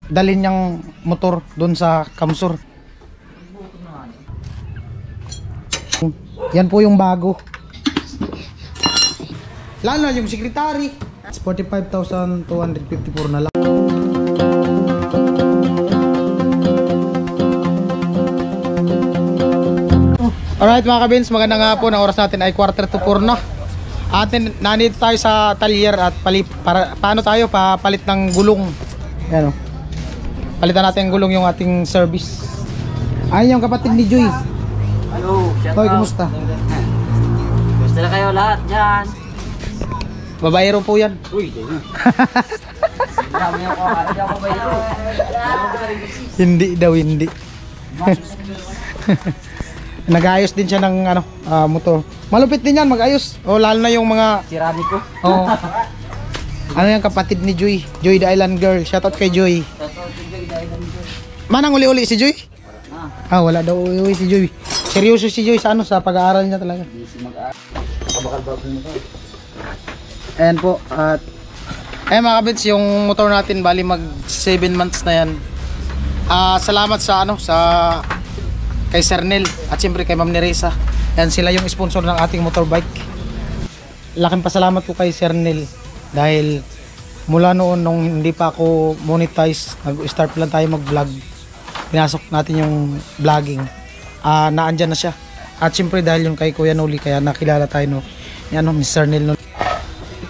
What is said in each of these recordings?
dalhin niyang motor doon sa Kamsur. Yan po yung bago. Lalo na yung secretary. 45,254 na lang. Alright mga kabins, magandang hapon. Ang oras natin ay 3:45 na. At nandito tayo sa talyer at paano tayo papalit ng gulong. Ayan o. Palitan natin yung gulong yung ating service. Ayun yung kapatid ni Joy. Hello, Hoy, kumusta? Gusto na kayo lahat dyan. Babayero po yan. Uy, dami ako. Hindi ako babayero. Hindi daw, hindi. Nag-ayos din siya ng motor. Malupit din yan mag-ayos. O lalo na yung mga Sirami ko. oh. Ano yung kapatid ni Joy? Joy the Island Girl. Shoutout kay Joy. Manang uli-uli si Joy? Wala daw uli si Joy. Seryoso si Joy sa sa pag-aaral niya talaga. Ayan po. At mga kabits, yung motor natin bali mag 7 months na yan. Salamat sa sa kay Sir Nel at siyempre kay Ma'am Neresa. Yan sila yung sponsor ng ating motorbike. Laking pasalamat ko kay Sir Nel dahil mula noon nung hindi pa ako monetize, nag-start lang tayo mag-vlog. Pinasok natin yung vlogging. Naandyan na siya. At siyempre dahil yung kay Kuya Noli kaya nakilala tayo ni Mr. Nel.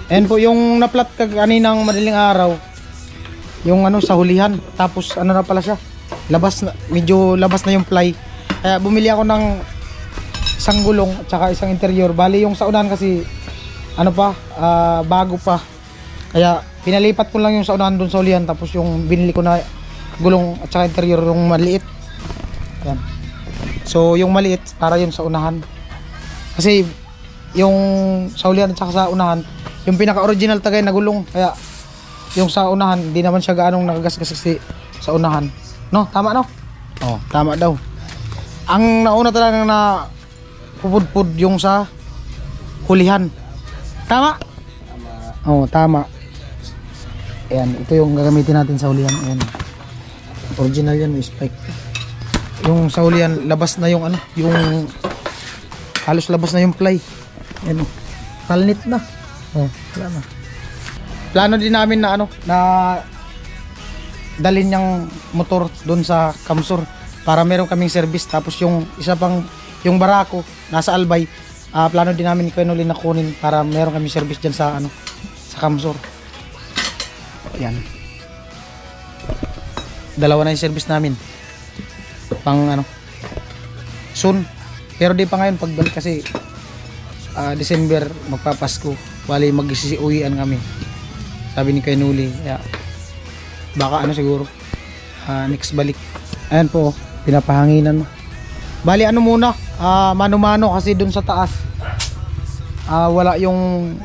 Ayan po yung naplat kaninang madaling araw. Yung sa hulihan. Tapos na pala siya. Medyo labas na yung ply. Kaya bumili ako ng isang gulong at saka isang interior. Bali yung sa unahan kasi bago pa. Kaya pinalipat ko lang yung sa unahan doon sa hulihan. Tapos yung binili ko na gulong at saka interior yung maliit. Ayan. So yung maliit para yung sa unahan. Kasi yung sa hulihan at saka sa unahan, yung pinaka-original tagay na gulong. Kaya yung sa unahan, hindi naman siya gaanong nakagasgas sa unahan. No? Tama no? Oh, tama daw. Ang nauna talaga na pupudpud yung sa hulihan. Tama? Oh, tama. Ayan, ito yung gagamitin natin sa hulihan. Ayan. Original yan, may spike. Yung sa hulihan, labas na yung yung halos labas na yung ply. Ayan. Kalnit na. Oh, wala na. Plano din namin na na dalhin niyang motor doon sa Kamsur para meron kaming service. Tapos yung isa pang yung barako nasa Albay, plano din namin Kuya Noli na kunin para meron kaming service diyan sa sa Kamsur. Ayan. Dalawa na yung service namin. Pang soon. Pero di pa ngayon pagbalik kasi December magpapasko. Bali mag-uwian kami. Sabi ni Kuya Noli, baka siguro next balik. Ayan po, pinapahanginan. Bali muna, mano-mano kasi dun sa taas wala yung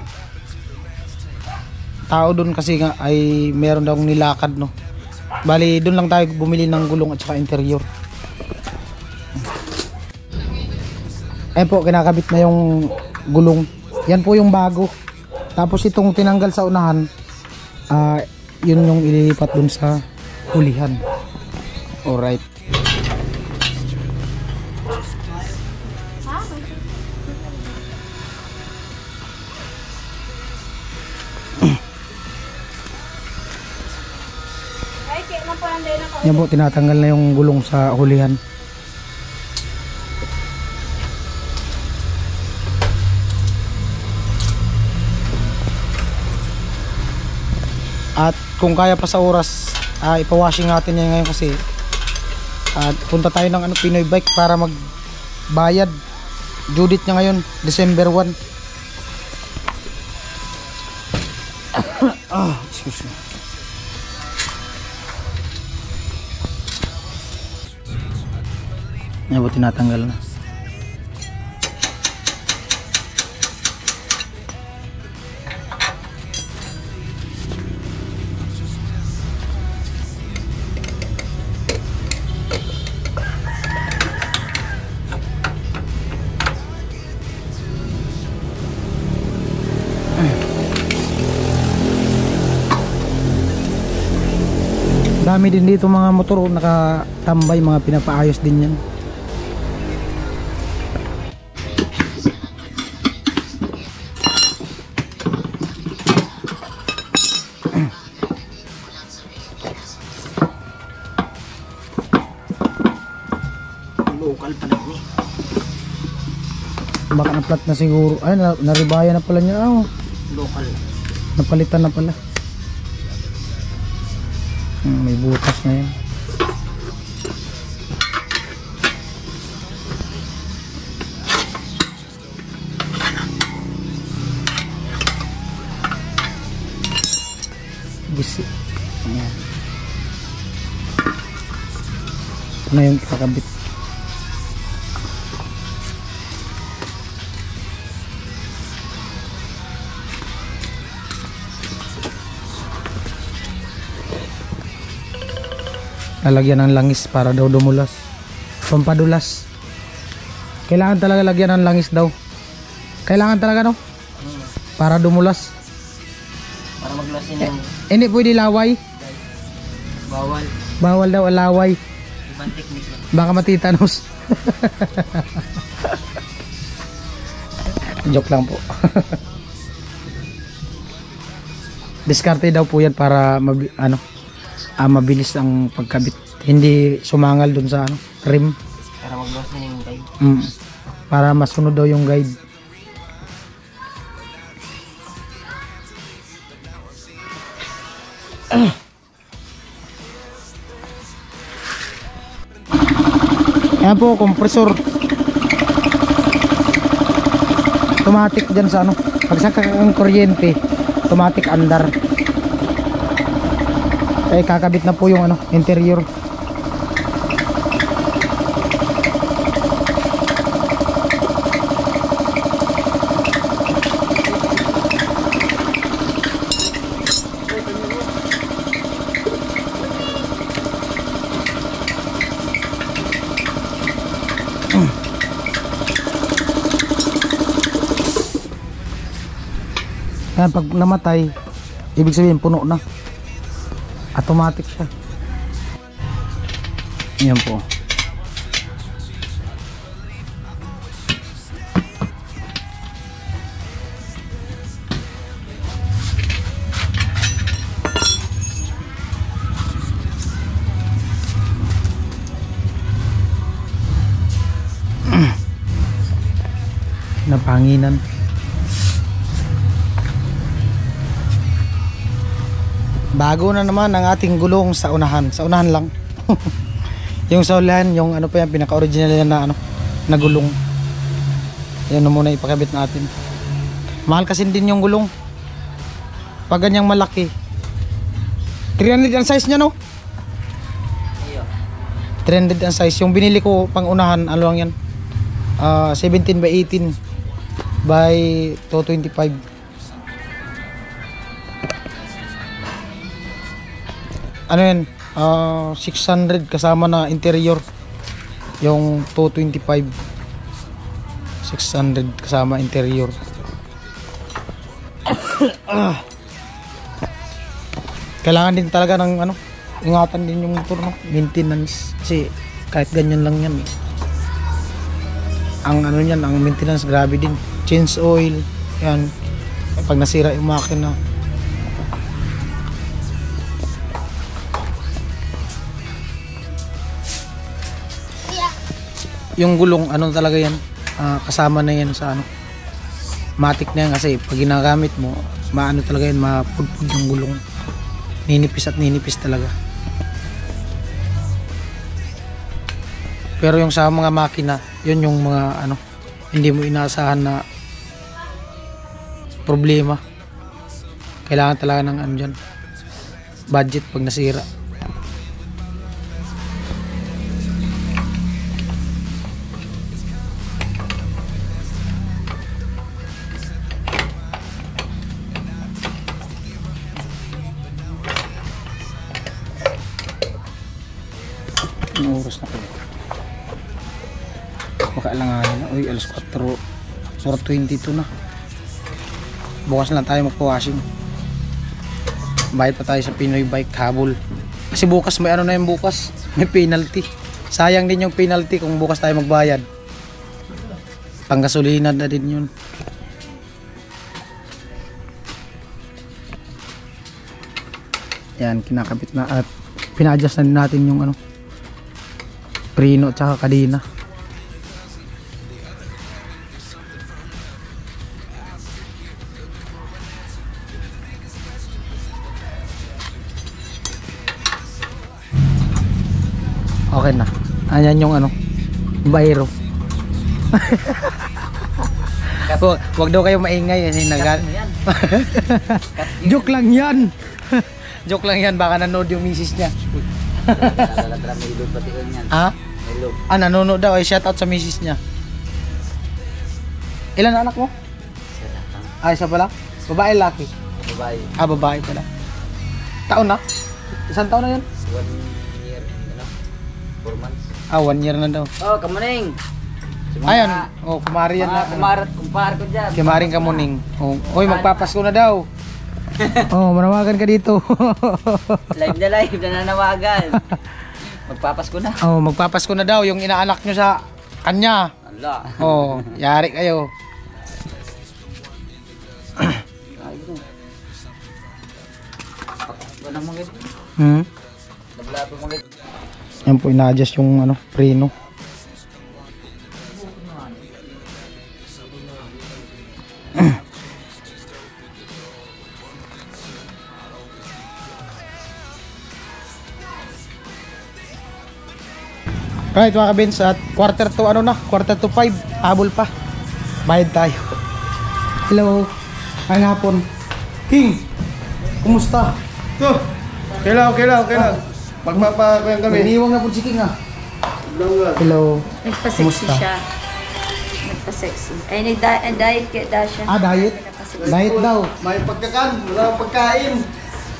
tao dun kasi nga ay meron daw nilakad Bali dun lang tayo bumili ng gulong at saka interior. Ayan po, kinakabit na yung gulong. Yan po yung bago. Tapos itong tinanggal sa unahan, yun yung ililipat dun sa hulihan. Alright. Yan po, tinatanggal na yung gulong sa hulihan. At kung kaya pa sa oras, ipawashing natin yan ngayon kasi punta tayo ng Pinoy Bike para magbayad. Due date niya ngayon, December 1. Excuse me. Yan po, tinatanggal na. Marami din dito mga motor nakatambay, mga pinapaayos din yan. Local pala ni. Baka na-flat na siguro. Ay, naribaya na pala niya. Oh, Local. napalitan na pala. May butas na yan. Gisi. Ayan. Ito na yung kakabit. Lalagyan ng langis para daw dumulas, pampadulas. Kailangan talaga lagyan ng langis daw. Kailangan talaga, no? Para dumulas. Para maglasin ng Hindi pwede laway. bawal. Bawal daw laway. Ibang technique lang. Baka matitanos. Joke lang po. Diskarte daw po yan para mabilis ang pagkabit. Hindi sumangal dun sa rim. Para maglasin yung guide. Para masunod daw yung guide. Ayan po, kompresor. Automatic dyan sa pagsaka ng kuryente, automatic andar. Eh, kakabit na po yung interior. Yan, pag namatay, ibig sabihin puno na. Automatic siya. Yan po. Napanginan. Bago na naman ang ating gulong sa unahan. Sa unahan lang. Yung sa unahan, yung pa yan, pinaka-original yan na gulong. Yan na muna ipakabit natin. Mahal kasi din yung gulong. Pag ganyang malaki. 300 ang size nya, no? Iyo. 300 ang size. Yung binili ko pang unahan, ano lang yan? 17 by 18 by 225. Ano yan, 600 kasama na interior. Yung 225 600 kasama interior. Kailangan din talaga ng ingatan din yung motor, no? Maintenance. Kasi kahit ganyan lang yan, ang niyan, ang maintenance grabe din. Change oil yan pag nasira yung makina. Yung gulong talaga yan, kasama na yan sa matic na yan, kasi pag ginagamit mo talaga yan, mapudpud yung gulong, ninipis at ninipis talaga. Pero yung sa mga makina, yun yung mga hindi mo inaasahan na problema. Kailangan talaga ng dyan, budget pag nasira. Anong oras na po? Makailanganin na. Uy, alas 4:22 na. Bukas lang tayo magpa-washing. Bayad pa tayo sa Pinoy Bike habol. Kasi bukas may ano na yung bukas. May penalty. Sayang din yung penalty kung bukas tayo magbayad. Panggasolina na din yun. Yan, kinakabit na at pina-adjust na natin yung ano, preno at saka kadena. Okay na. Ayan yung ano, bayro. Wag daw kayo maingay kasi Joke lang yan. Joke lang yan, baka nanood yung misis niya. May load pati ko yan. Ha? May load. Nanonood daw, ay shout out sa misis niya. Ilan anak mo? Isa pala? Babae, laki? Babae. Babae pala. Taon na? Isang taon na yan? 1 year, 4 months. 1 year na daw. Oh, kamuning. Ayun, kumari yan na. Kumpar ko dyan. Kimaring kamuning. Oy, magpapasko na daw. Manawagan ka dito. Live na nanawagan. Magpapasko na. Magpapasko na daw yung inaanak nyo sa kanya. Allah. Yari kayo. Ano mo gito? Naglato mo gito. Yan po, ina-adjust yung ano, preno. Right mga kabins, at quarter to 5, habol pa, bayad tayo. Hello, ang hapon. King, kumusta? Okay lang. Magmapakuyan kami. Iniwang na po si King Hello. Nagpa-sexy Kumusta? siya. Nagpa-sexy. Ay, nag-diet kaya siya. Diet? Diet daw. May pagkakan, wala kang pagkain.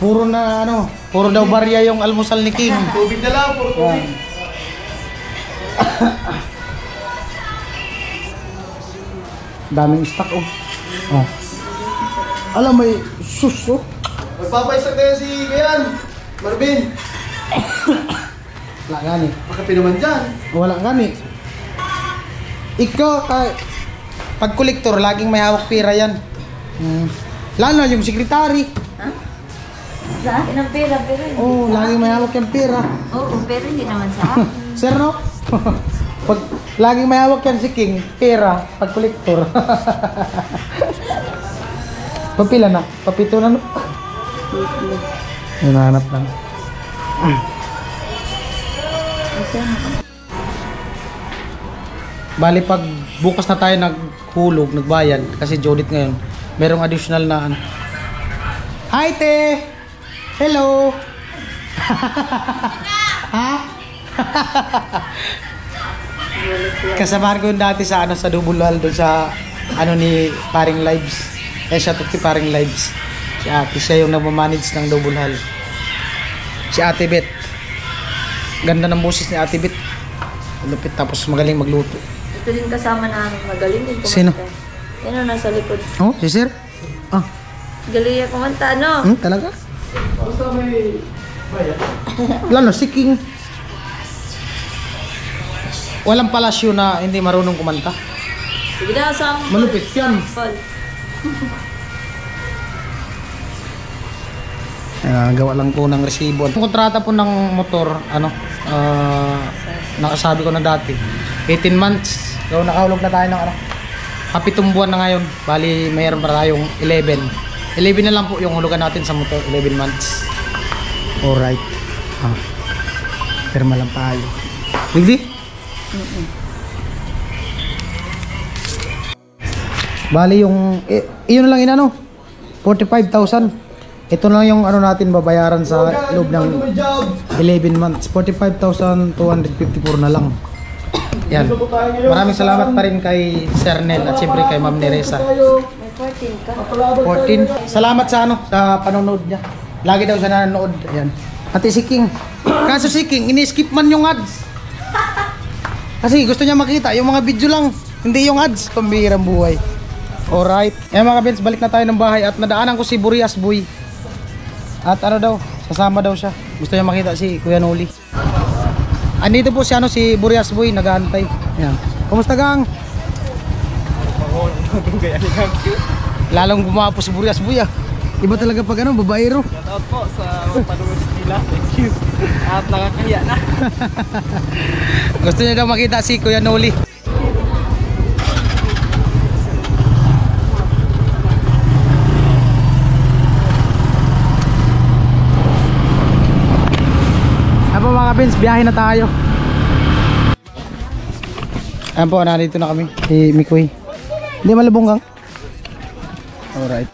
Puro daw barya yung almusal ni King. Tubig na lang, puro tubig. Daming stock Alam, may sus Magpapaisag kayo si Kayan, Marvin. Wala gani. Makapi naman dyan. Wala gani. Ikaw, pag kolektor, laging may hawak pera yan. Lalo yung sekretary. Sa akin ang pera, pero hindi. Laging may hawak yung pera. Oo, pero hindi naman sa akin. Sir, no? Pag laging may hawak yan si King, pera, pag kolektor. Papila na? Papito na, no? Hinahanap lang. Bali, pag bukas na tayo naghulog, nagbayad, kasi Judith ngayon, merong additional na ano. Hi, te! Hello! Ha? Kasamahan ko yun dati sa sa Dubulal, doon sa ni Paring Lives. Siya to kay Paring Lives. Si ate, siya yung nagmamanage ng Dubulal. Si Ate Bet. Ganda ng boses ni Ate Bet. Lupit, tapos magaling magluto. Ito din kasama namin magaling din kumanta. Sino? Yan o, nasa likod. Si Sir? Galing niya kumanta, no? Talaga? Lalo, si King. Walang palasyo na hindi marunong kumanta. Sige na, sample. Malupit yan. Sample. Gawa lang po ng resibo. Yung kontrata po ng motor, nakasabi ko na dati, 18 months. So nakahulog na tayo ng kapitong buwan na ngayon. Bali, mayroon pa tayong 11. 11 na lang po yung hulugan natin sa motor, 11 months. Alright. Pirma lang tayo. Bigdi? Bali yung, iyon na lang inano, 45,000. Ito lang yung natin babayaran sa loob ng 11 months. 45,254 na lang. Yan. Maraming salamat pa rin kay Sir Nel at siyempre kay Ma'am Neresa. May 14 ka. 14. Salamat sa sa panonood niya. Lagi daw siya nanonood. Ayan. Ate si King. Kaso si King, ini-skip man yung ads. Kasi gusto niya makita yung mga video lang, hindi yung ads. Pambihirang buhay. Alright. Mga kabins, balik na tayo ng bahay at nadaanan ko si Burias Boy. At daw, Kasama daw siya. Gusto niya makita si Kuya Noli. Andito po si ano, si Burias Boy, nag-aantay. Ayan. Kumusta gang? Lalong gumapo si Burias Boy ah. Iba talaga pag ano, babaero. Shoutout po sa panood nila. Thank you. At nakakahiya na. Gusto niya daw makita si Kuya Noli. Ayan po mga Vince, biyahe na tayo. Ayan po, nandito na kami. Si Mikoy. Hindi malabong gang. Alright.